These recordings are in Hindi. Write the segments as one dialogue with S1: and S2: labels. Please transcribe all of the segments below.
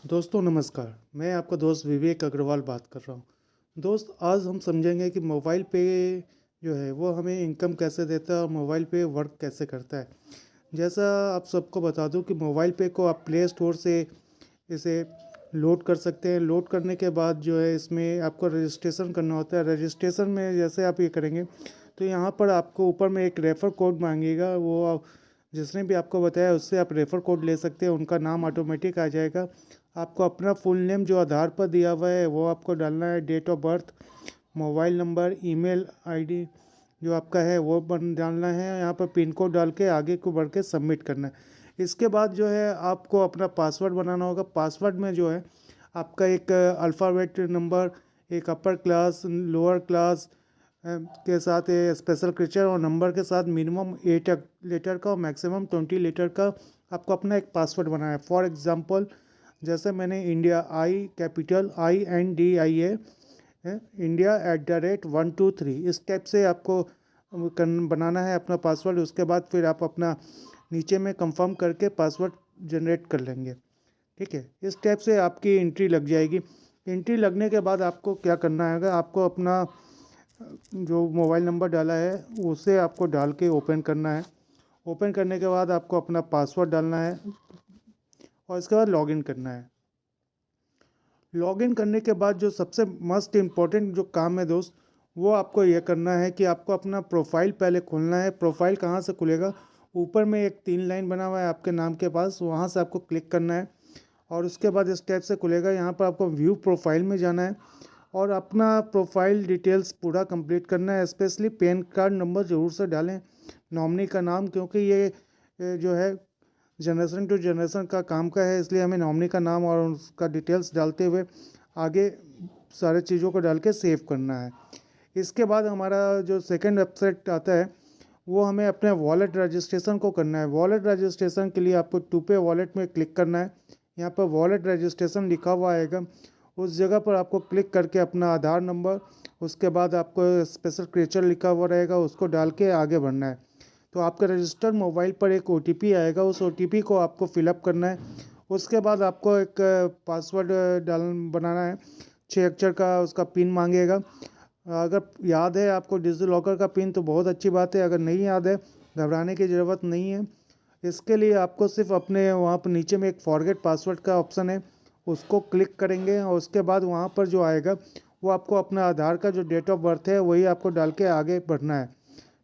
S1: दोस्तों नमस्कार, मैं आपका दोस्त विवेक अग्रवाल बात कर रहा हूँ। दोस्त आज हम समझेंगे कि मोबाइल पे जो है वो हमें इनकम कैसे देता है और मोबाइल पे वर्क कैसे करता है। जैसा आप सबको बता दूँ कि मोबाइल पे को आप प्ले स्टोर से इसे लोड कर सकते हैं। लोड करने के बाद जो है इसमें आपको रजिस्ट्रेशन करना होता है। रजिस्ट्रेशन में जैसे आप ये करेंगे तो यहाँ पर आपको ऊपर में एक रेफ़र कोड माँगेगा, जिसने भी आपको बताया उससे आप रेफ़र कोड ले सकते हैं, उनका नाम ऑटोमेटिक आ जाएगा। आपको अपना फुल नेम जो आधार पर दिया हुआ है वो आपको डालना है, date of birth, mobile number, email ID जो आपका है वो डालना है। यहाँ पर पिन कोड डाल के आगे को बढ़ के सबमिट करना है। इसके बाद जो है आपको अपना पासवर्ड बनाना होगा। पासवर्ड में जो है आपका एक अल्फ़ाबेट नंबर, एक अपर क्लास, लोअर क्लास के साथ स्पेशल क्रिएचर और नंबर के साथ मिनिमम 8 लेटर का और मैक्सिमम 20 लेटर का आपको अपना एक पासवर्ड बनाना है। फॉर एग्जांपल जैसे मैंने India I capital INDIA India @123 इस टाइप से आपको बनाना है अपना पासवर्ड। उसके बाद फिर आप अपना नीचे में कंफर्म करके पासवर्ड जनरेट कर लेंगे। ठीक है, इस टाइप से आपकी एंट्री लग जाएगी। एंट्री लगने के बाद आपको क्या करना है, आपको अपना जो मोबाइल नंबर डाला है उसे आपको डाल के ओपन करना है। ओपन करने के बाद आपको अपना पासवर्ड डालना है और इसके बाद लॉगिन करना है। लॉगिन करने के बाद जो सबसे मस्ट इम्पॉर्टेंट जो काम है दोस्त, वो आपको ये करना है कि आपको अपना प्रोफाइल पहले खोलना है। प्रोफाइल कहाँ से खुलेगा, ऊपर में एक 3 लाइन बना हुआ है आपके नाम के पास, वहाँ से आपको क्लिक करना है और उसके बाद इस टाइप से खुलेगा। यहाँ पर आपको व्यू प्रोफाइल में जाना है और अपना प्रोफाइल डिटेल्स पूरा कंप्लीट करना है। स्पेशली पैन कार्ड नंबर ज़रूर से डालें, नॉमिनी का नाम, क्योंकि ये जो है जनरेशन टू जनरेशन का काम का है, इसलिए हमें नॉमिनी का नाम और उसका डिटेल्स डालते हुए आगे सारे चीज़ों को डाल के सेव करना है। इसके बाद हमारा जो सेकंड वेबसाइट आता है वो हमें अपने वॉलेट रजिस्ट्रेशन को करना है। वॉलेट रजिस्ट्रेशन के लिए आपको टू पे वॉलेट में क्लिक करना है। यहाँ पर वॉलेट रजिस्ट्रेशन लिखा हुआ आएगा, उस जगह पर आपको क्लिक करके अपना आधार नंबर, उसके बाद आपको स्पेशल क्रिएचर लिखा हुआ रहेगा उसको डाल के आगे बढ़ना है। तो आपके रजिस्टर्ड मोबाइल पर एक OTP आएगा, उस OTP को आपको फिलअप करना है। उसके बाद आपको एक पासवर्ड बनाना है, 6 अक्षर का उसका पिन मांगेगा। अगर याद है आपको डिजिटल लॉकर का पिन तो बहुत अच्छी बात है, अगर नहीं याद है घबराने की ज़रूरत नहीं है। इसके लिए आपको सिर्फ अपने वहाँ पर नीचे में एक फॉरगेट पासवर्ड का ऑप्शन है, उसको क्लिक करेंगे और उसके बाद वहाँ पर जो आएगा वो आपको अपना आधार का जो डेट ऑफ बर्थ है वही आपको डाल के आगे बढ़ना है।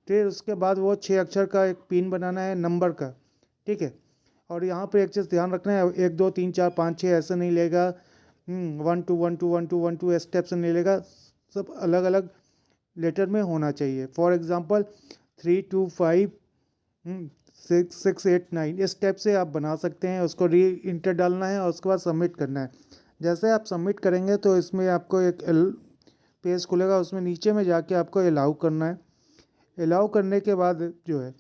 S1: फिर उसके बाद वो 6 अक्षर का एक पिन बनाना है नंबर का। ठीक है, और यहाँ पे एक चीज़ ध्यान रखना है, 1 2 3 4 5 6 ऐसे नहीं लेगा, 1 2 1 2 1 2 1 2 स्टेप से नहीं लेगा, सब अलग अलग लेटर में होना चाहिए। फॉर एग्जांपल 3 2 5 6 6 8 9 इस टाइप से आप बना सकते हैं। उसको री इंटर डालना है और उसके बाद सबमिट करना है। जैसे आप सबमिट करेंगे तो इसमें आपको एक पेज खुलेगा, उसमें नीचे में जाके आपको अलाउ करना है। अलाउ करने के बाद जो है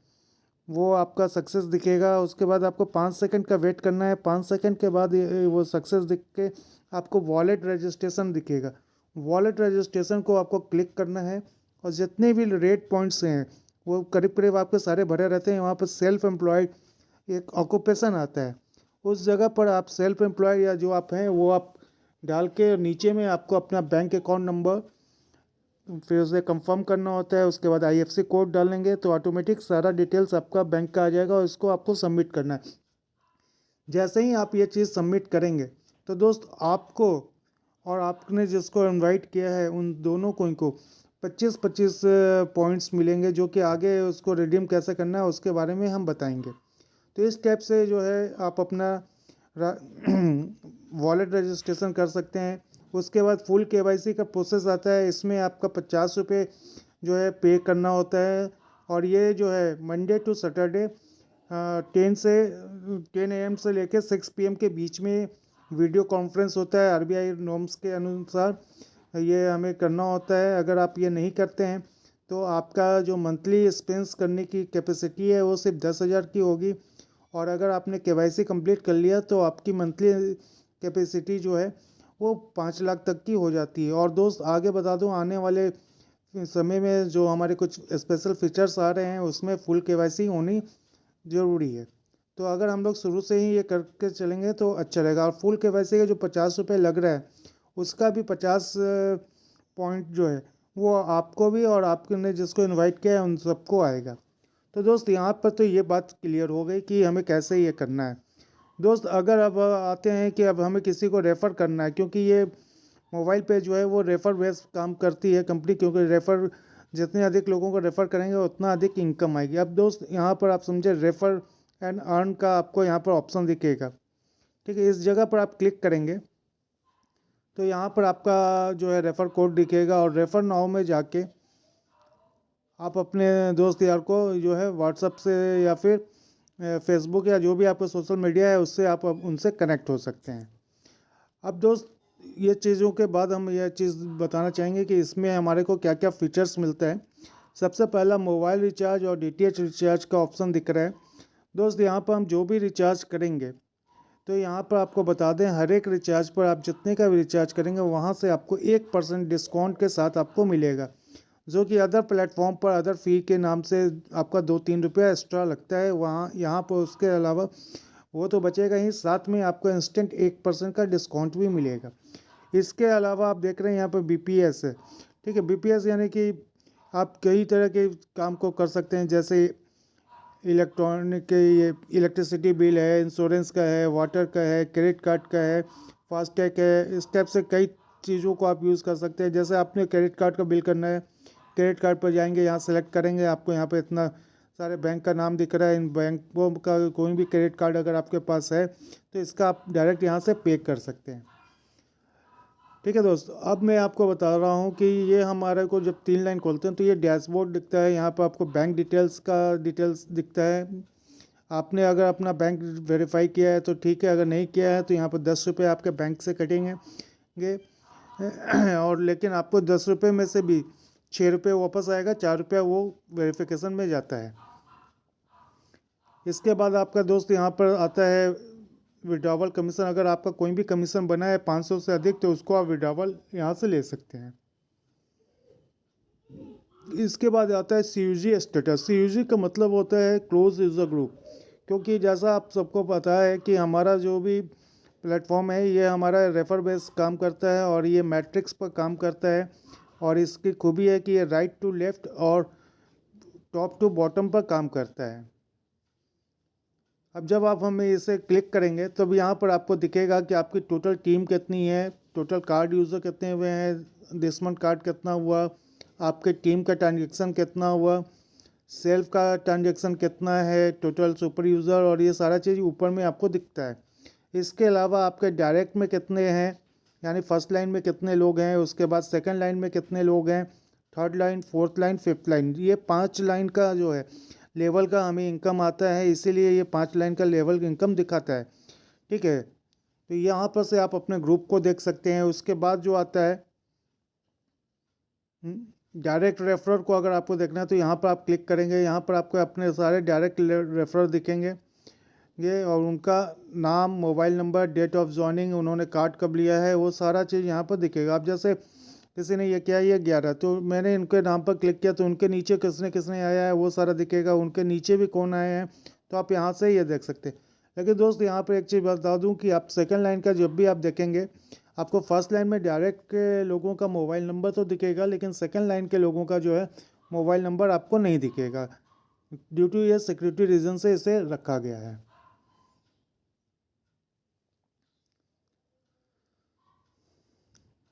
S1: वो आपका सक्सेस दिखेगा। उसके बाद आपको 5 सेकंड का वेट करना है। 5 सेकंड के बाद वो सक्सेस दिख के आपको वॉलेट रजिस्ट्रेशन दिखेगा। वॉलेट रजिस्ट्रेशन को आपको क्लिक करना है और जितने भी रेट पॉइंट्स हैं वो करीब करीब आपके सारे भरे रहते हैं। वहाँ पर सेल्फ एम्प्लॉयड एक ऑक्यूपेशन आता है, उस जगह पर आप सेल्फ एम्प्लॉयड या जो आप हैं वो आप डाल के नीचे में आपको अपना बैंक अकाउंट नंबर फिर उसे कंफर्म करना होता है। उसके बाद IFSC कोड डालेंगे तो ऑटोमेटिक सारा डिटेल्स आपका बैंक का आ जाएगा और इसको आपको सबमिट करना है। जैसे ही आप ये चीज़ सबमिट करेंगे तो दोस्त आपको और आपने जिसको इनवाइट किया है उन दोनों को 25-25 पॉइंट्स मिलेंगे, जो कि आगे उसको रिडीम कैसे करना है उसके बारे में हम बताएंगे। तो इस टाइप से जो है आप अपना वॉलेट रजिस्ट्रेशन कर सकते हैं। उसके बाद फुल KYC का प्रोसेस आता है, इसमें आपका 50 रुपये जो है पे करना होता है। और ये जो है मंडे टू सैटरडे 10 AM से लेकर 6 PM के बीच में वीडियो कॉन्फ्रेंस होता है। RBI नॉर्म्स के अनुसार ये हमें करना होता है। अगर आप ये नहीं करते हैं तो आपका जो मंथली एक्सपेंस करने की कैपेसिटी है वो सिर्फ 10,000 की होगी, और अगर आपने KYC कंप्लीट कर लिया तो आपकी मंथली कैपेसिटी जो है वो 5 लाख तक की हो जाती है। और दोस्त आगे बता दूं, आने वाले समय में जो हमारे कुछ स्पेशल फीचर्स आ रहे हैं उसमें फुल KYC होनी ज़रूरी है। तो अगर हम लोग शुरू से ही ये करके चलेंगे तो अच्छा रहेगा। और फुल केवाईसी का जो 50 रुपये लग रहा है उसका भी 50 पॉइंट जो है वो आपको भी और आपने जिसको इनवाइट किया है उन सबको आएगा। तो दोस्त यहाँ पर तो ये बात क्लियर हो गई कि हमें कैसे ये करना है। दोस्त अगर अब आते हैं कि अब हमें किसी को रेफ़र करना है, क्योंकि ये मोबाइल पे जो है वो रेफ़र बेस काम करती है कंपनी, क्योंकि रेफ़र जितने अधिक लोगों को रेफ़र करेंगे उतना अधिक इनकम आएगी। अब दोस्त यहाँ पर आप समझे रेफ़र एंड अर्न का आपको यहाँ पर ऑप्शन दिखेगा, ठीक है। इस जगह पर आप क्लिक करेंगे तो यहाँ पर आपका जो है रेफ़र कोड दिखेगा, और रेफ़र नाउ में जाके आप अपने दोस्त यार को जो है व्हाट्सअप से या फिर फेसबुक या जो भी आपका सोशल मीडिया है उससे आप अब उनसे कनेक्ट हो सकते हैं। अब दोस्त ये चीज़ों के बाद हम यह चीज़ बताना चाहेंगे कि इसमें हमारे को क्या क्या फ़ीचर्स मिलता है। सबसे पहला मोबाइल रिचार्ज और डीटीएच रिचार्ज का ऑप्शन दिख रहा है। दोस्त यहाँ पर हम जो भी रिचार्ज करेंगे तो यहाँ पर आपको बता दें, हर एक रिचार्ज पर आप जितने का भी रिचार्ज करेंगे वहाँ से आपको 1% डिस्काउंट के साथ आपको मिलेगा, जो कि अदर प्लेटफॉर्म पर अदर फ़ी के नाम से आपका 2-3 रुपया एक्स्ट्रा लगता है वहाँ, यहाँ पर उसके अलावा वो तो बचेगा ही, साथ में आपको इंस्टेंट 1% का डिस्काउंट भी मिलेगा। इसके अलावा आप देख रहे हैं यहाँ पर बीपीएस है, ठीक है। बीपीएस यानी कि आप कई तरह के काम को कर सकते हैं, जैसे इलेक्ट्रॉनिक के ये इलेक्ट्रिसिटी बिल है, इंश्योरेंस का है, वाटर का है, क्रेडिट कार्ड का है, फास्टैग है। इस टाइप से कई चीज़ों को आप यूज़ कर सकते हैं। जैसे आपने क्रेडिट कार्ड का बिल करना है, क्रेडिट कार्ड पर जाएंगे, यहाँ सेलेक्ट करेंगे, आपको यहाँ पे इतना सारे बैंक का नाम दिख रहा है। इन बैंकों का कोई भी क्रेडिट कार्ड अगर आपके पास है तो इसका आप डायरेक्ट यहाँ से पे कर सकते हैं, ठीक है दोस्त। अब मैं आपको बता रहा हूँ कि ये हमारे को जब 3 लाइन खोलते हैं तो ये डैशबोर्ड दिखता है। यहाँ पर आपको बैंक डिटेल्स का डिटेल्स दिखता है। आपने अगर अपना बैंक वेरीफाई किया है तो ठीक है, अगर नहीं किया है तो यहाँ पर 10 रुपये आपके बैंक से कटेंगे और लेकिन आपको 10 रुपये में से भी 6 रुपये वापस आएगा, 4 रुपया वो वेरिफिकेशन में जाता है। इसके बाद आपका दोस्त यहाँ पर आता है विड्रॉवल कमीशन। अगर आपका कोई भी कमीशन बना है 500 से अधिक तो उसको आप विड्रॉवल यहाँ से ले सकते हैं। इसके बाद आता है सीयूजी स्टेटस। सीयूजी का मतलब होता है क्लोज यूज़र ग्रुप, क्योंकि जैसा आप सबको पता है कि हमारा जो भी प्लेटफॉर्म है ये हमारा रेफर बेस काम करता है और ये मैट्रिक्स पर काम करता है। और इसकी खूबी है कि ये राइट टू लेफ़्ट और टॉप टू बॉटम पर काम करता है। अब जब आप हमें इसे क्लिक करेंगे तब यहाँ पर आपको दिखेगा कि आपकी टोटल टीम कितनी है, टोटल कार्ड यूज़र कितने हुए हैं, डिस्मंट कार्ड कितना हुआ, आपके टीम का ट्रांजेक्शन कितना हुआ, सेल्फ का ट्रांजेक्शन कितना है, टोटल सुपर यूज़र, और ये सारा चीज़ ऊपर में आपको दिखता है। इसके अलावा आपके डायरेक्ट में कितने हैं, यानी फर्स्ट लाइन में कितने लोग हैं, उसके बाद सेकंड लाइन में कितने लोग हैं, third line, fourth line, fifth line, ये 5 लाइन का जो है लेवल का हमें इनकम आता है, इसीलिए ये 5 लाइन का लेवल इनकम दिखाता है, ठीक है। तो यहाँ पर से आप अपने ग्रुप को देख सकते हैं। उसके बाद जो आता है डायरेक्ट रेफरर को अगर आपको देखना है तो यहाँ पर आप क्लिक करेंगे। यहाँ पर आपको अपने सारे डायरेक्ट रेफरर दिखेंगे ये, और उनका नाम, mobile number, date of joining, उन्होंने कार्ड कब लिया है, वो सारा चीज़ यहाँ पर दिखेगा। अब जैसे किसी ने ये किया ये 11 तो मैंने इनके नाम पर क्लिक किया तो उनके नीचे किसने किसने आया है वो सारा दिखेगा, उनके नीचे भी कौन आए हैं तो आप यहाँ से ये देख सकते हैं। लेकिन दोस्त यहाँ पर एक चीज़ बता दूँ कि आप सेकंड लाइन का जब भी आप देखेंगे आपको फर्स्ट लाइन में डायरेक्ट के लोगों का मोबाइल नंबर तो दिखेगा, लेकिन सेकंड लाइन के लोगों का जो है मोबाइल नंबर आपको नहीं दिखेगा। ड्यू टू ये सिक्योरिटी रीज़न से इसे रखा गया है।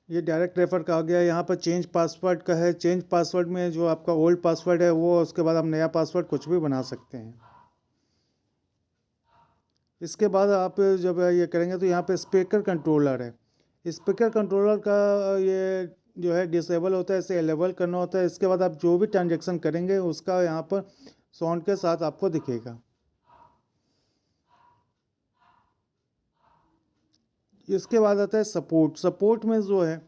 S1: ये डायरेक्ट रेफर का आ गया। यहाँ पर चेंज पासवर्ड का है। चेंज पासवर्ड में जो आपका ओल्ड पासवर्ड है वो, उसके बाद आप नया पासवर्ड कुछ भी बना सकते हैं। इसके बाद आप जब ये करेंगे तो यहाँ पे स्पीकर कंट्रोलर है। स्पीकर कंट्रोलर का ये जो है डिसेबल होता है, इसे एनेबल करना होता है। इसके बाद आप जो भी ट्रांजेक्शन करेंगे उसका यहाँ पर साउंड के साथ आपको दिखेगा। इसके बाद आता है सपोर्ट। सपोर्ट में जो है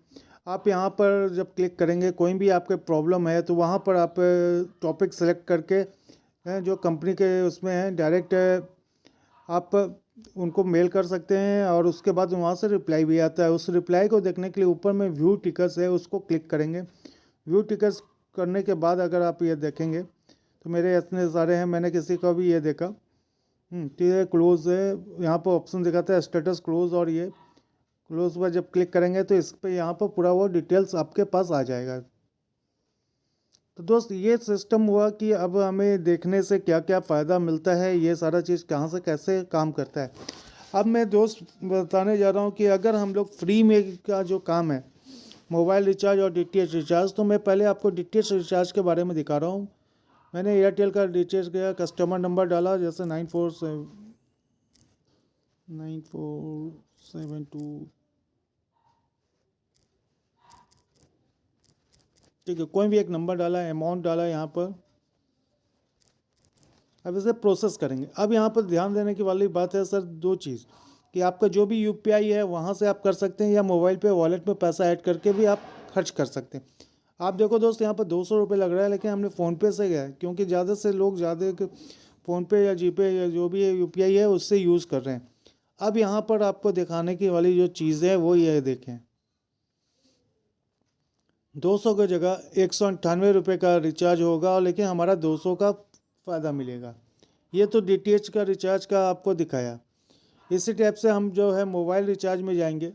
S1: आप यहाँ पर जब क्लिक करेंगे कोई भी आपके प्रॉब्लम है तो वहाँ पर आप टॉपिक सेलेक्ट करके जो कंपनी के उसमें है डायरेक्ट आप उनको मेल कर सकते हैं, और उसके बाद वहाँ से रिप्लाई भी आता है। उस रिप्लाई को देखने के लिए ऊपर में व्यू टिकट्स है, उसको क्लिक करेंगे। व्यू टिकट्स करने के बाद अगर आप ये देखेंगे तो मेरे इतने सारे हैं, मैंने किसी का भी ये देखा तो ये क्लोज है, यहाँ पर ऑप्शन दिखाता है स्टेटस क्लोज, और ये क्लोज पर जब क्लिक करेंगे तो इस पर यहाँ पर पूरा वो डिटेल्स आपके पास आ जाएगा। तो दोस्त ये सिस्टम हुआ कि अब हमें देखने से क्या क्या फ़ायदा मिलता है, ये सारा चीज़ कहाँ से कैसे काम करता है। अब मैं दोस्त बताने जा रहा हूँ कि अगर हम लोग फ्री में का जो काम है मोबाइल रिचार्ज और डीटीएच रिचार्ज, तो मैं पहले आपको डीटीएच रिचार्ज के बारे में दिखा रहा हूँ। मैंने एयरटेल का डीटीएच गया, कस्टमर नंबर डाला जैसे 9472, ठीक है, कोई भी एक नंबर डाला, अमाउंट डाला यहाँ पर। अब इसे प्रोसेस करेंगे। अब यहाँ पर ध्यान देने की वाली बात है सर, दो चीज़, कि आपका जो भी यूपीआई है वहाँ से आप कर सकते हैं, या मोबाइल पे वॉलेट में पैसा ऐड करके भी आप खर्च कर सकते हैं। आप देखो दोस्त, यहाँ पर 200 रुपये लग रहा है, लेकिन हमने फ़ोनपे से गया है क्योंकि ज़्यादा से लोग ज़्यादा फ़ोनपे या जीपे या जो भी यूपीआई है उससे यूज़ कर रहे हैं। अब यहाँ पर आपको दिखाने की वाली जो चीज़ है वो ये देखें, 200 की जगह 198 रुपये का रिचार्ज होगा, लेकिन हमारा 200 का फ़ायदा मिलेगा। ये तो डीटीएच का रिचार्ज का आपको दिखाया। इसी टाइप से हम जो है मोबाइल रिचार्ज में जाएंगे।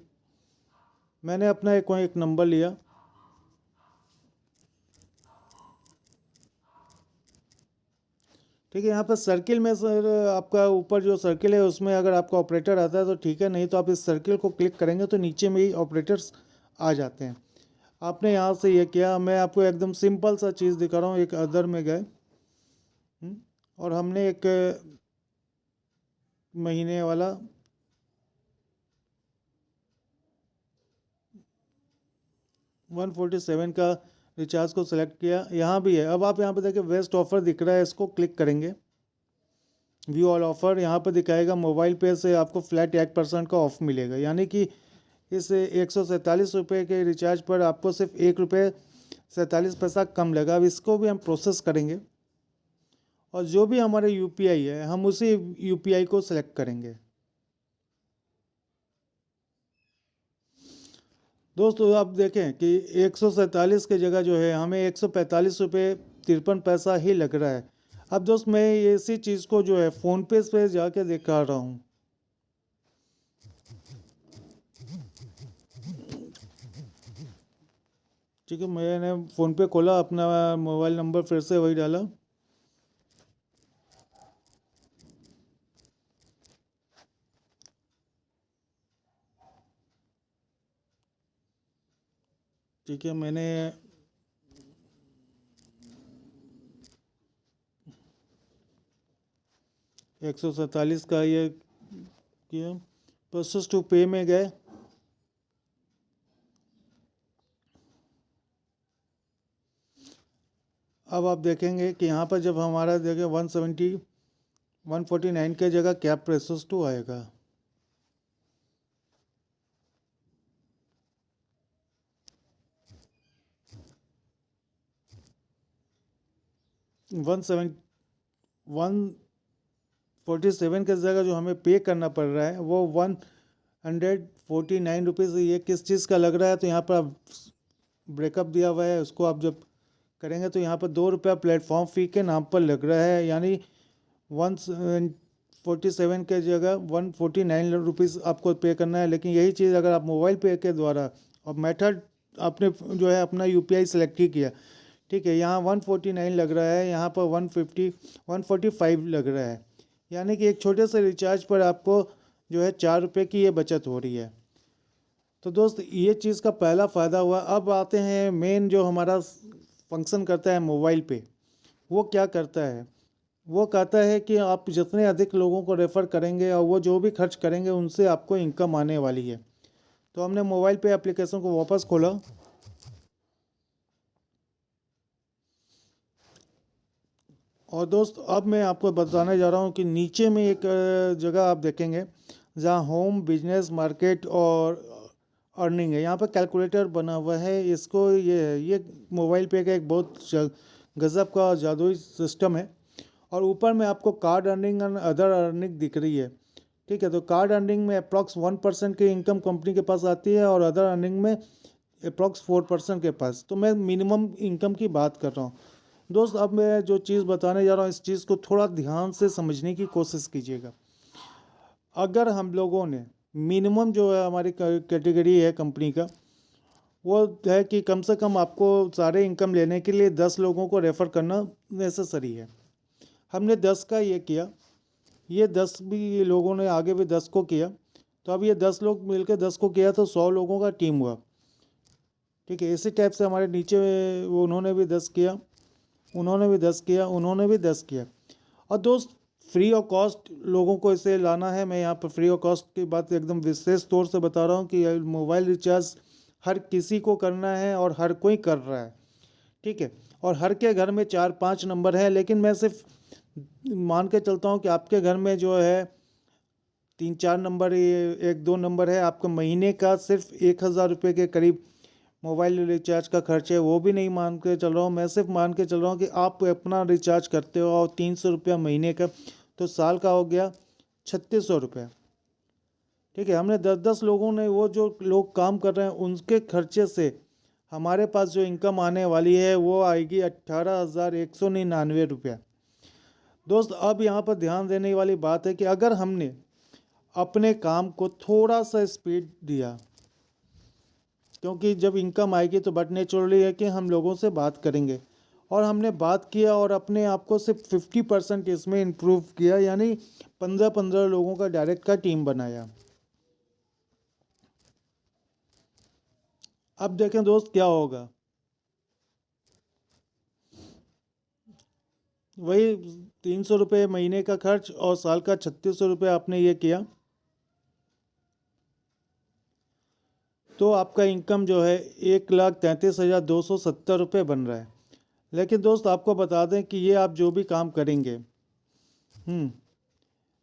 S1: मैंने अपना एक नंबर लिया, ठीक है। यहाँ पर सर्किल में सर आपका ऊपर जो सर्किल है उसमें अगर आपका ऑपरेटर आता है तो ठीक है, नहीं तो आप इस सर्किल को क्लिक करेंगे तो नीचे में ही ऑपरेटर्स आ जाते हैं। आपने यहाँ से ये किया, मैं आपको एकदम सिंपल सा चीज़ दिखा रहा हूँ। एक अदर में गए और हमने एक महीने वाला 147 का रिचार्ज को सिलेक्ट किया, यहाँ भी है। अब आप यहाँ पर देखिए बेस्ट ऑफर दिख रहा है, इसको क्लिक करेंगे, व्यू ऑल ऑफर, यहाँ पर दिखाएगा मोबाइल पे से आपको फ्लैट 1% का ऑफ मिलेगा, यानी कि इस 147 रुपये के रिचार्ज पर आपको सिर्फ 1 रुपये 47 पैसा कम लगा। अब इसको भी हम प्रोसेस करेंगे और जो भी हमारे यूपीआई है हम उसी यूपीआई को सिलेक्ट करेंगे। दोस्तों आप देखें कि 147 की जगह जो है हमें 145 रुपये 53 पैसा ही लग रहा है। अब दोस्त मैं इसी चीज़ को जो है फ़ोनपे पे जाके दिखा रहा हूँ। ठीक है, मैंने फ़ोनपे खोला, अपना मोबाइल नंबर फिर से वही डाला, ठीक है। मैंने 147 का ये किया, प्रोसेस टू पे में गए। अब आप देखेंगे कि यहाँ पर जब हमारा देखें 149 के जगह क्या प्रोसेस टू आएगा। 147 के जगह जो हमें पे करना पड़ रहा है वो 149 रुपीज़। ये किस चीज़ का लग रहा है, तो यहाँ पर आप ब्रेकअप दिया हुआ है, उसको आप जब करेंगे तो यहाँ पर 2 रुपया प्लेटफॉर्म फ़ी के नाम पर लग रहा है, यानी 147 के जगह 149 रुपीज़ आपको पे करना है। लेकिन यही चीज़ अगर आप मोबाइल पे के द्वारा, और मेथड आपने जो है अपना यूपीआई सेलेक्ट ही किया, ठीक है, यहाँ 149 लग रहा है, यहाँ पर 145 लग रहा है, यानी कि एक छोटे से रिचार्ज पर आपको जो है 4 रुपये की ये बचत हो रही है। तो दोस्त ये चीज़ का पहला फ़ायदा हुआ। अब आते हैं मेन जो हमारा फंक्शन करता है मोबाइल पे, वो क्या करता है, वो कहता है कि आप जितने अधिक लोगों को रेफ़र करेंगे और वो जो भी खर्च करेंगे उनसे आपको इनकम आने वाली है। तो हमने मोबाइल पे एप्लीकेशन को वापस खोला, और दोस्त अब मैं आपको बताने जा रहा हूँ कि नीचे में एक जगह आप देखेंगे जहाँ होम, बिजनेस, मार्केट और अर्निंग है। यहाँ पर कैलकुलेटर बना हुआ है, इसको ये मोबाइल पे का एक बहुत गज़ब का जादुई सिस्टम है। और ऊपर में आपको कार्ड अर्निंग और अदर अर्निंग दिख रही है, ठीक है। तो कार्ड अर्निंग में अप्रॉक्स 1% की इनकम कंपनी के पास आती है और अदर अर्निंग में अप्रॉक्स 4% के पास। तो मैं मिनिमम इनकम की बात कर रहा हूँ। दोस्त अब मैं जो चीज़ बताने जा रहा हूँ इस चीज़ को थोड़ा ध्यान से समझने की कोशिश कीजिएगा। अगर हम लोगों ने मिनिमम जो है हमारी कैटेगरी है कंपनी का, वो है कि कम से कम आपको सारे इनकम लेने के लिए 10 लोगों को रेफ़र करना नेसेसरी है। हमने 10 का ये किया, ये 10 भी लोगों ने आगे भी 10 को किया, तो अब ये 10 लोग मिलकर 10 को किया तो 100 लोगों का टीम हुआ। ठीक है, इसी टाइप से हमारे नीचे वो उन्होंने भी 10 किया, उन्होंने भी 10 किया, उन्होंने भी 10 किया। और दोस्त फ्री ऑफ कॉस्ट लोगों को इसे लाना है। मैं यहाँ पर फ्री ऑफ कॉस्ट की बात एकदम विशेष तौर से बता रहा हूँ कि मोबाइल रिचार्ज हर किसी को करना है और हर कोई कर रहा है। ठीक है, और हर के घर में 4-5 नंबर है, लेकिन मैं सिर्फ मान के चलता हूँ कि आपके घर में जो है 3-4 नंबर, ये 1-2 नंबर है। आपका महीने का सिर्फ 1000 रुपये के करीब मोबाइल रिचार्ज का खर्च है, वो भी नहीं मान के चल रहा हूँ। मैं सिर्फ मान के चल रहा हूँ कि आप अपना रिचार्ज करते हो और 300 रुपया महीने का, तो साल का हो गया 3600 रुपये। ठीक है, हमने 10-10 लोगों ने, वो जो लोग काम कर रहे हैं उनके खर्चे से हमारे पास जो इनकम आने वाली है वो आएगी 18,199 रुपया। दोस्त अब यहाँ पर ध्यान देने वाली बात है कि अगर हमने अपने काम को थोड़ा सा स्पीड दिया, क्योंकि जब इनकम आएगी तो बट नेचुरली है कि हम लोगों से बात करेंगे, और हमने बात किया और अपने आप को सिर्फ 50% इसमें इम्प्रूव किया, यानी 15-15 लोगों का डायरेक्ट का टीम बनाया। अब देखें दोस्त क्या होगा, वही 300 रुपये महीने का खर्च और साल का 3600 रुपये आपने ये किया, तो आपका इनकम जो है 1,33,270 रुपये बन रहा है। लेकिन दोस्त आपको बता दें कि ये आप जो भी काम करेंगे,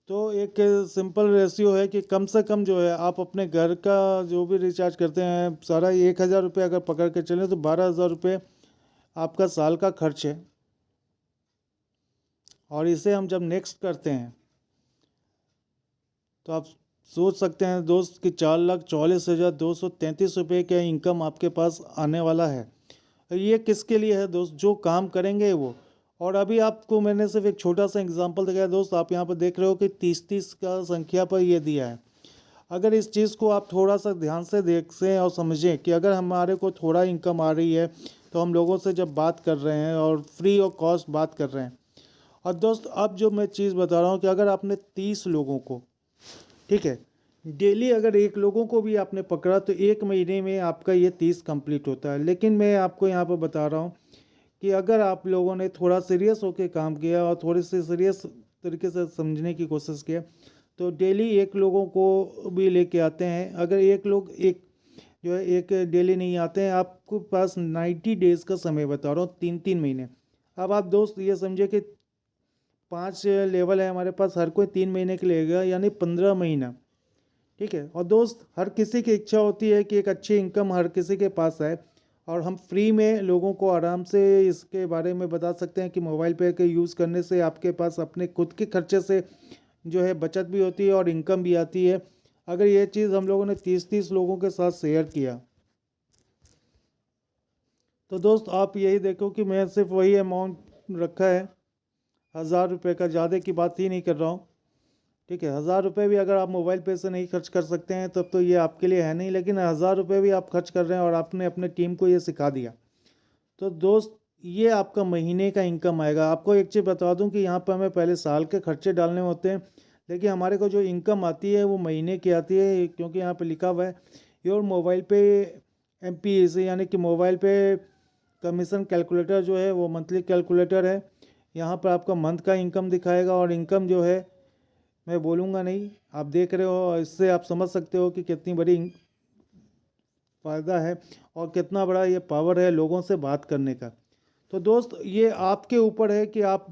S1: तो एक सिंपल रेशियो है कि कम से कम जो है आप अपने घर का जो भी रिचार्ज करते हैं सारा 1000 रुपये अगर पकड़ के चलें तो 12,000 रुपये आपका साल का खर्च है। और इसे हम जब नेक्स्ट करते हैं तो आप सोच सकते हैं दोस्त कि 4,44,233 रुपये का इनकम आपके पास आने वाला है। ये किसके लिए है दोस्त? जो काम करेंगे वो। और अभी आपको मैंने सिर्फ एक छोटा सा एग्जांपल दिखाया दोस्त, आप यहाँ पर देख रहे हो कि 30-30 का संख्या पर ये दिया है। अगर इस चीज़ को आप थोड़ा सा ध्यान से देखें और समझें कि अगर हमारे को थोड़ा इनकम आ रही है तो हम लोगों से जब बात कर रहे हैं और फ्री ऑफ कॉस्ट बात कर रहे हैं। और दोस्त अब जो मैं चीज़ बता रहा हूँ कि अगर आपने 30 लोगों को, ठीक है, डेली अगर 1 लोगों को भी आपने पकड़ा तो 1 महीने में आपका ये 30 कंप्लीट होता है। लेकिन मैं आपको यहाँ पर बता रहा हूँ कि अगर आप लोगों ने थोड़ा सीरियस होकर काम किया और थोड़ी सी सीरियस तरीके से समझने की कोशिश किया तो डेली 1 लोगों को भी लेके आते हैं। अगर 1 लोग एक जो है एक डेली नहीं आते हैं, आपको पास 90 डेज़ का समय बता रहा हूँ, 3-3 महीने। अब आप दोस्त ये समझे कि 5 लेवल है हमारे पास, हर कोई 3 महीने के लेगा, यानी 15 महीना। ठीक है, और दोस्त हर किसी की इच्छा होती है कि एक अच्छी इनकम हर किसी के पास आए, और हम फ्री में लोगों को आराम से इसके बारे में बता सकते हैं कि मोबाइल पे के यूज़ करने से आपके पास अपने खुद के खर्चे से जो है बचत भी होती है और इनकम भी आती है। अगर ये चीज़ हम लोगों ने 30-30 लोगों के साथ शेयर किया तो दोस्त आप यही देखो कि मैं सिर्फ वही अमाउंट रखा है 1000 रुपये का, ज़्यादा की बात ही नहीं कर रहा हूँ। ठीक है, 1000 रुपये भी अगर आप मोबाइल पे से नहीं खर्च कर सकते हैं तब तो ये आपके लिए है नहीं, लेकिन 1000 रुपये भी आप खर्च कर रहे हैं और आपने अपने टीम को ये सिखा दिया तो दोस्त ये आपका महीने का इनकम आएगा। आपको एक चीज़ बता दूं कि यहाँ पर हमें पहले साल के खर्चे डालने होते हैं, लेकिन हमारे को जो इनकम आती है वो महीने की आती है, क्योंकि यहाँ पे लिखा हुआ है योर मोबाइल पे MPEC, यानी कि मोबाइल पे कमीशन कैलकुलेटर जो है वो मंथली कैलकुलेटर है। यहाँ पर आपका मंथ का इनकम दिखाएगा, और इनकम जो है मैं बोलूँगा नहीं, आप देख रहे हो, इससे आप समझ सकते हो कि कितनी बड़ी फ़ायदा है और कितना बड़ा ये पावर है लोगों से बात करने का। तो दोस्त ये आपके ऊपर है कि आप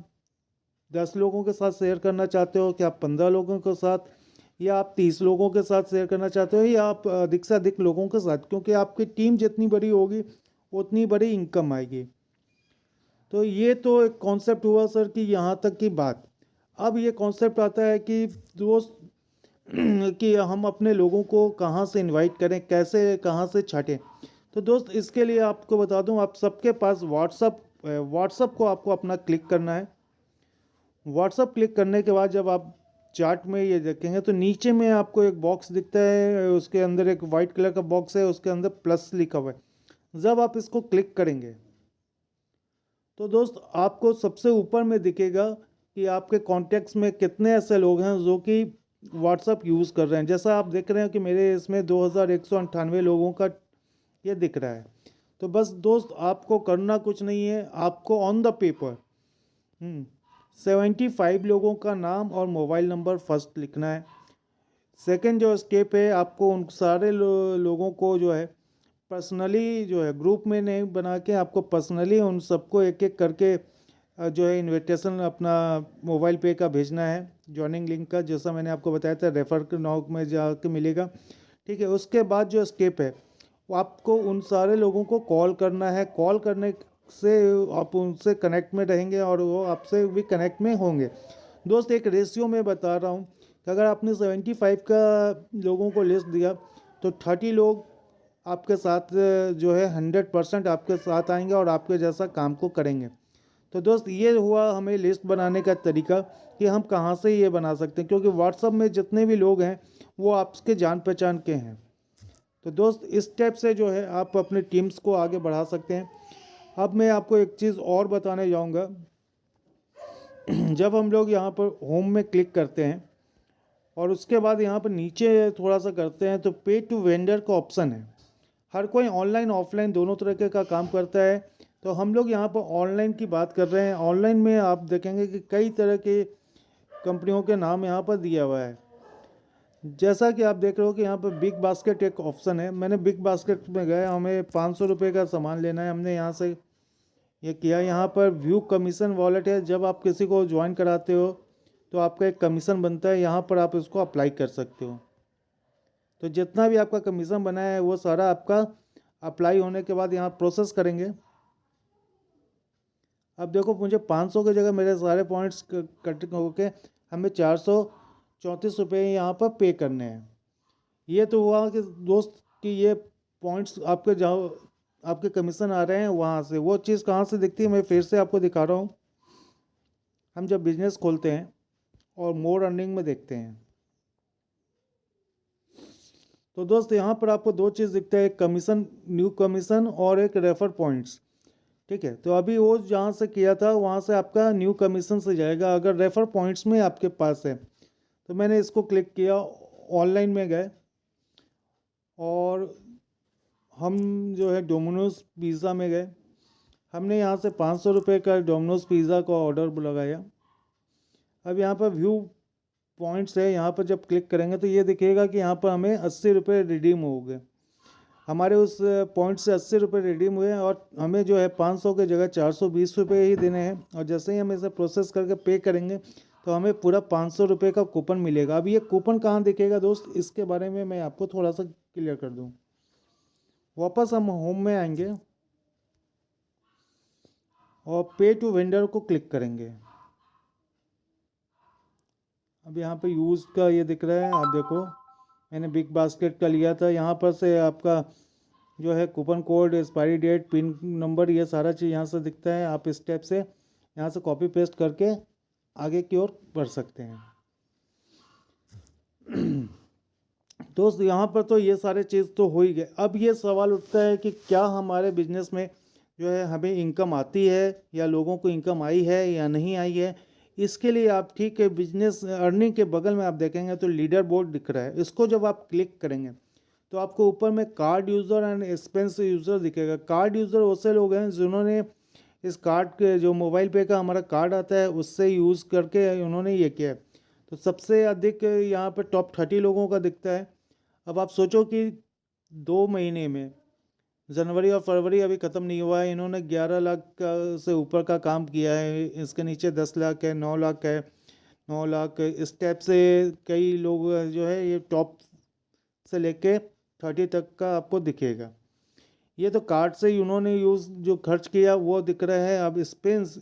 S1: 10 लोगों के साथ शेयर करना चाहते हो, कि आप 15 लोगों के साथ, या आप 30 लोगों के साथ शेयर करना चाहते हो, या आप अधिक से अधिक लोगों के साथ, क्योंकि आपकी टीम जितनी बड़ी होगी उतनी बड़ी इनकम आएगी। तो ये तो एक कॉन्सेप्ट हुआ सर कि यहाँ तक की बात। अब ये कॉन्सेप्ट आता है कि दोस्त कि हम अपने लोगों को कहाँ से इनवाइट करें, कैसे कहाँ से छाटें। तो दोस्त इसके लिए आपको बता दूं, आप सबके पास व्हाट्सअप व्हाट्सअप को आपको अपना क्लिक करना है। व्हाट्सअप क्लिक करने के बाद जब आप चार्ट में ये देखेंगे तो नीचे में आपको एक बॉक्स दिखता है, उसके अंदर एक वाइट कलर का बॉक्स है, उसके अंदर प्लस लिखा हुआ है। जब आप इसको क्लिक करेंगे तो दोस्त आपको सबसे ऊपर में दिखेगा कि आपके कॉन्टैक्ट्स में कितने ऐसे लोग हैं जो कि व्हाट्सअप यूज़ कर रहे हैं। जैसा आप देख रहे हैं कि मेरे इसमें 2198 लोगों का ये दिख रहा है। तो बस दोस्त आपको करना कुछ नहीं है, आपको ऑन द पेपर 75 लोगों का नाम और मोबाइल नंबर फर्स्ट लिखना है। सेकंड जो स्टेप है, आपको उन सारे लोगों को जो है पर्सनली जो है ग्रुप में नहीं बना के आपको पर्सनली उन सबको एक एक करके जो है इनविटेशन अपना मोबाइल पे का भेजना है, ज्वाइनिंग लिंक का, जैसा मैंने आपको बताया था रेफर नाउ में जाके मिलेगा। ठीक है, उसके बाद जो स्टेप है वो आपको उन सारे लोगों को कॉल करना है। कॉल करने से आप उनसे कनेक्ट में रहेंगे और वो आपसे भी कनेक्ट में होंगे। दोस्त एक रेशियो में बता रहा हूँ कि अगर आपने 75 का लोगों को लिस्ट दिया तो 30 लोग आपके साथ जो है 100% आपके साथ आएंगे और आपके जैसा काम को करेंगे। तो दोस्त ये हुआ हमें लिस्ट बनाने का तरीका कि हम कहाँ से ये बना सकते हैं, क्योंकि व्हाट्सअप में जितने भी लोग हैं वो आपके जान पहचान के हैं। तो दोस्त इस स्टेप से जो है आप अपने टीम्स को आगे बढ़ा सकते हैं। अब मैं आपको एक चीज़ और बताने जाऊंगा। जब हम लोग यहाँ पर होम में क्लिक करते हैं और उसके बाद यहाँ पर नीचे थोड़ा सा करते हैं तो पे टू वेंडर का ऑप्शन है। हर कोई ऑनलाइन ऑफलाइन दोनों तरीके का काम करता है, तो हम लोग यहाँ पर ऑनलाइन की बात कर रहे हैं। ऑनलाइन में आप देखेंगे कि कई तरह के कंपनियों के नाम यहाँ पर दिया हुआ है। जैसा कि आप देख रहे हो कि यहाँ पर बिग बास्केट एक ऑप्शन है। मैंने बिग बास्केट में गया, हमें 500 रुपये का सामान लेना है, हमने यहाँ से ये किया। यहाँ पर व्यू कमीशन वॉलेट है, जब आप किसी को ज्वाइन कराते हो तो आपका एक कमीशन बनता है, यहाँ पर आप इसको अप्लाई कर सकते हो। तो जितना भी आपका कमीशन बना है वो सारा आपका अप्लाई होने के बाद यहाँ प्रोसेस करेंगे। अब देखो मुझे 500 की जगह मेरे सारे पॉइंट्स कट होके हमें 434 रुपये यहाँ पर पे करने हैं। ये तो हुआ कि दोस्त कि ये पॉइंट्स आपके जहाँ आपके कमीशन आ रहे हैं वहाँ से। वो चीज़ कहाँ से दिखती है मैं फिर से आपको दिखा रहा हूँ। हम जब बिजनेस खोलते हैं और मोर अर्निंग में देखते हैं तो दोस्त यहाँ पर आपको दो चीज़ दिखता है, एक कमीशन न्यू कमीशन और एक रेफर पॉइंट्स। ठीक है, तो अभी वो जहाँ से किया था वहाँ से आपका न्यू कमीशन से जाएगा। अगर रेफर पॉइंट्स में आपके पास है तो मैंने इसको क्लिक किया, ऑनलाइन में गए और हम जो है डोमिनोज पिज़्ज़ा में गए। हमने यहाँ से 500 रुपये का डोमिनोज पिज़्ज़ा का ऑर्डर लगाया। अब यहाँ पर व्यू पॉइंट्स है, यहाँ पर जब क्लिक करेंगे तो ये दिखेगा कि यहाँ पर हमें 80 रुपये रिडीम हो गए। हमारे उस पॉइंट से 80 रुपये रिडीम हुए और हमें जो है 500 के जगह 420 रुपये ही देने हैं। और जैसे ही हम इसे प्रोसेस करके पे करेंगे तो हमें पूरा 500 रुपये का कूपन मिलेगा। अब ये कूपन कहाँ दिखेगा दोस्त, इसके बारे में मैं आपको थोड़ा सा क्लियर कर दूँ। वापस हम होम में आएंगे और पे टू वेंडर को क्लिक करेंगे। अब यहाँ पे यूज़ का ये दिख रहा है, आप देखो मैंने बिग बास्केट का लिया था। यहाँ पर से आपका जो है coupon code, expiry date, pin number, ये सारा चीज़ यहाँ से दिखता है। आप इस स्टेप से यहाँ से कॉपी पेस्ट करके आगे की ओर बढ़ सकते हैं। दोस्त यहाँ पर तो ये सारे चीज़ तो हो ही गए। अब ये सवाल उठता है कि क्या हमारे बिजनेस में जो है हमें इनकम आती है या लोगों को इनकम आई है या नहीं आई है। इसके लिए आप ठीक है बिजनेस अर्निंग के बगल में आप देखेंगे तो लीडर बोर्ड दिख रहा है। इसको जब आप क्लिक करेंगे तो आपको ऊपर में card user and expense user दिखेगा। कार्ड यूज़र वैसे लोग हैं जिन्होंने इस कार्ड के जो मोबाइल पे का हमारा कार्ड आता है उससे यूज़ करके उन्होंने ये किया है। तो सबसे अधिक यहाँ पर टॉप 30 लोगों का दिखता है। अब आप सोचो कि 2 महीने में, जनवरी और फरवरी अभी ख़त्म नहीं हुआ है, इन्होंने 11 लाख का से ऊपर का काम किया है। इसके नीचे 10 लाख है, 9 लाख है, 9 लाख, इस टाइप से कई लोग जो है ये टॉप से लेके 30 तक का आपको दिखेगा। ये तो कार्ड से ही उन्होंने यूज़ जो खर्च किया वो दिख रहा है। अब एक्सपेंस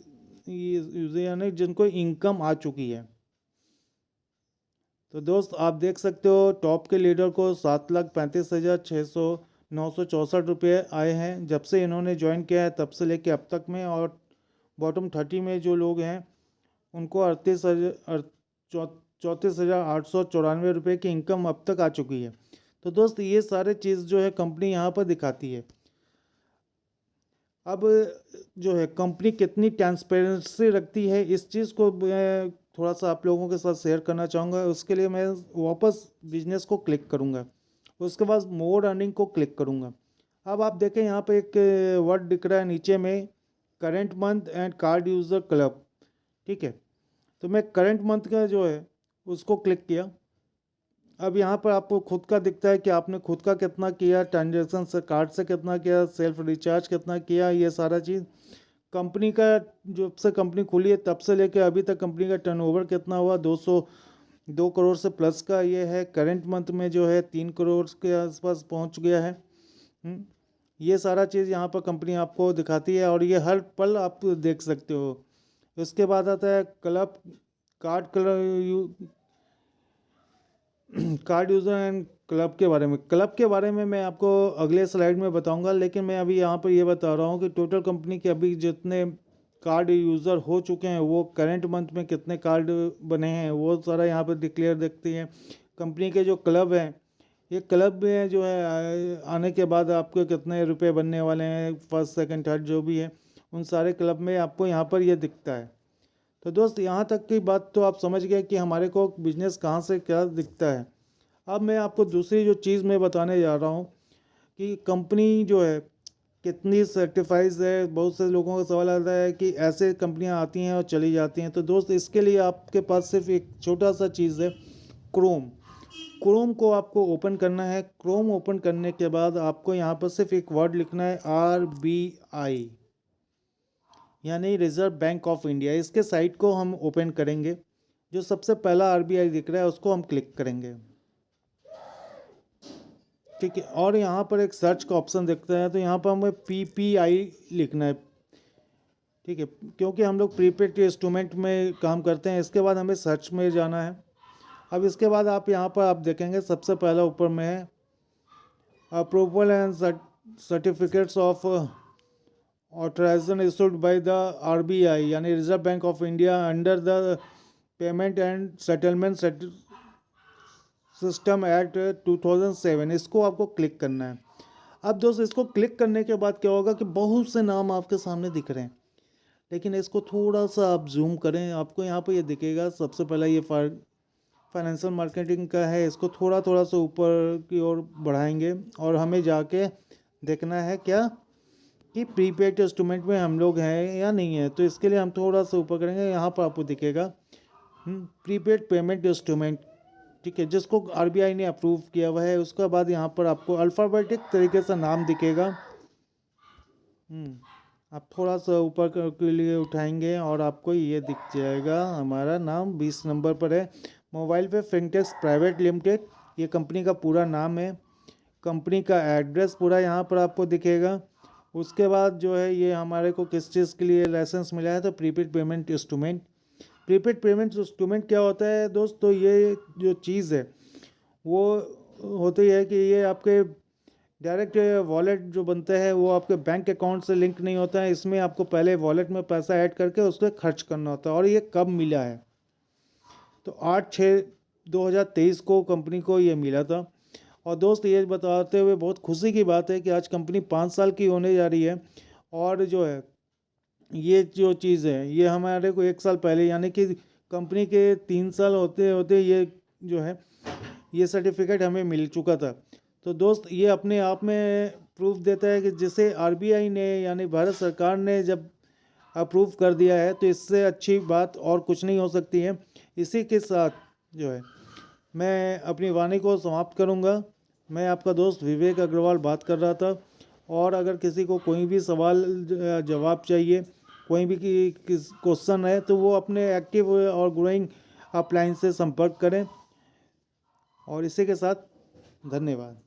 S1: यानी जिनको इनकम आ चुकी है। तो दोस्त आप देख सकते हो टॉप के लीडर को 7,35,600 964 रुपये आए हैं जब से इन्होंने ज्वाइन किया है तब से लेके अब तक में। और बॉटम 30 में जो लोग हैं उनको 34,894 की इनकम अब तक आ चुकी है। तो दोस्त ये सारे चीज़ जो है कंपनी यहाँ पर दिखाती है। अब जो है कंपनी कितनी ट्रांसपेरेंसी रखती है, इस चीज़ को मैं थोड़ा सा आप लोगों के साथ शेयर करना चाहूँगा। उसके लिए मैं वापस बिजनेस को क्लिक करूँगा, उसके बाद मोर अर्निंग को क्लिक करूँगा। अब आप देखें यहाँ पे एक वर्ड दिख रहा है नीचे में, current month and card user club. ठीक है, तो मैं करंट मंथ का जो है उसको क्लिक किया। अब यहाँ पर आपको खुद का दिखता है कि आपने खुद का कितना किया, ट्रांजेक्शन से कार्ड से कितना किया, सेल्फ रिचार्ज कितना किया, ये सारा चीज़। कंपनी का जब से कंपनी खुली है तब से लेकर अभी तक कंपनी का टर्नओवर कितना हुआ, 2 करोड़ से प्लस का ये है। करंट मंथ में जो है 3 करोड़ के आसपास पहुँच गया है। ये सारा चीज़ यहाँ पर कंपनी आपको दिखाती है और ये हर पल आप देख सकते हो। उसके बाद आता है club card user and club के बारे में। क्लब के बारे में मैं आपको अगले स्लाइड में बताऊंगा, लेकिन मैं अभी यहाँ पर ये बता रहा हूँ कि टोटल कंपनी के अभी जितने कार्ड यूज़र हो चुके हैं, वो करंट मंथ में कितने कार्ड बने हैं, वो सारा यहाँ पर डिक्लेयर देखती हैं। कंपनी के जो क्लब हैं, ये क्लब में जो है आने के बाद आपको कितने रुपए बनने वाले हैं, फर्स्ट सेकंड थर्ड जो भी है, उन सारे क्लब में आपको यहाँ पर ये दिखता है। तो दोस्त यहाँ तक की बात तो आप समझ गए कि हमारे को बिजनेस कहाँ से क्या दिखता है। अब मैं आपको दूसरी जो चीज़ मैं बताने जा रहा हूँ कि कंपनी जो है कितनी सर्टिफाइज है। बहुत से लोगों का सवाल आता है कि ऐसे कंपनियाँ आती हैं और चली जाती हैं। तो दोस्त इसके लिए आपके पास सिर्फ एक छोटा सा चीज़ है, क्रोम को आपको ओपन करना है। क्रोम ओपन करने के बाद आपको यहाँ पर सिर्फ एक वर्ड लिखना है, RBI, यानी रिजर्व बैंक ऑफ इंडिया। इसके साइट को हम ओपन करेंगे। जो सबसे पहला RBI दिख रहा है उसको हम क्लिक करेंगे। ठीक है, और यहाँ पर एक सर्च का ऑप्शन दिखता है, तो यहाँ पर हमें PPI लिखना है। ठीक है, क्योंकि हम लोग प्रीपेड इंस्ट्रूमेंट में काम करते हैं। इसके बाद हमें सर्च में जाना है। अब इसके बाद आप यहाँ पर आप देखेंगे सबसे पहला ऊपर में है approval and certificates of authorisation issued by the RBI, यानी Reserve Bank of India, under the payment and settlement system act 2007। इसको आपको क्लिक करना है। अब दोस्त इसको क्लिक करने के बाद क्या होगा कि बहुत से नाम आपके सामने दिख रहे हैं, लेकिन इसको थोड़ा सा आप जूम करें, आपको यहाँ पे ये दिखेगा। सबसे पहला ये फाइनेंशियल मार्केटिंग का है। इसको थोड़ा थोड़ा सा ऊपर की ओर बढ़ाएंगे और हमें जाके देखना है क्या कि प्रीपेड इंस्ट्रूमेंट में हम लोग हैं या नहीं है। तो इसके लिए हम थोड़ा सा ऊपर करेंगे, यहाँ पर आपको दिखेगा प्रीपेड पेमेंट इंस्ट्रूमेंट। ठीक है, जिसको RBI ने अप्रूव किया हुआ है। उसके बाद यहाँ पर आपको अल्फ़ाबेटिक तरीके से नाम दिखेगा। आप थोड़ा सा ऊपर के लिए उठाएंगे और आपको ये दिख जाएगा, हमारा नाम 20 नंबर पर है, मोबाइल पे फिनटेक्स प्राइवेट लिमिटेड। ये कंपनी का पूरा नाम है। कंपनी का एड्रेस पूरा यहाँ पर आपको दिखेगा। उसके बाद जो है ये हमारे को किस चीज़ के लिए लाइसेंस मिला है, तो prepaid payment instrument. Prepaid payment instrument क्या होता है दोस्त, तो ये जो चीज़ है वो होती है कि ये आपके डायरेक्ट वॉलेट जो बनता है वो आपके बैंक अकाउंट से लिंक नहीं होता है। इसमें आपको पहले वॉलेट में पैसा ऐड करके उसको खर्च करना होता है। और ये कब मिला है, तो 8/6/2023 को कंपनी को ये मिला था। और दोस्त ये बताते हुए बहुत खुशी की बात है कि आज कंपनी 5 साल की होने जा रही है। और जो है ये जो चीज़ है ये हमारे को 1 साल पहले, यानी कि कंपनी के 3 साल होते होते ये जो है ये सर्टिफिकेट हमें मिल चुका था। तो दोस्त ये अपने आप में प्रूफ देता है कि जिसे RBI ने यानी भारत सरकार ने जब अप्रूव कर दिया है, तो इससे अच्छी बात और कुछ नहीं हो सकती है। इसी के साथ जो है मैं अपनी वाणी को समाप्त करूंगा। मैं आपका दोस्त विवेक अग्रवाल बात कर रहा था। और अगर किसी को कोई भी सवाल जवाब चाहिए, कोई भी क्वेश्चन है, तो वो अपने एक्टिव और ग्रोइंग अपलाइन से संपर्क करें। और इसी के साथ धन्यवाद।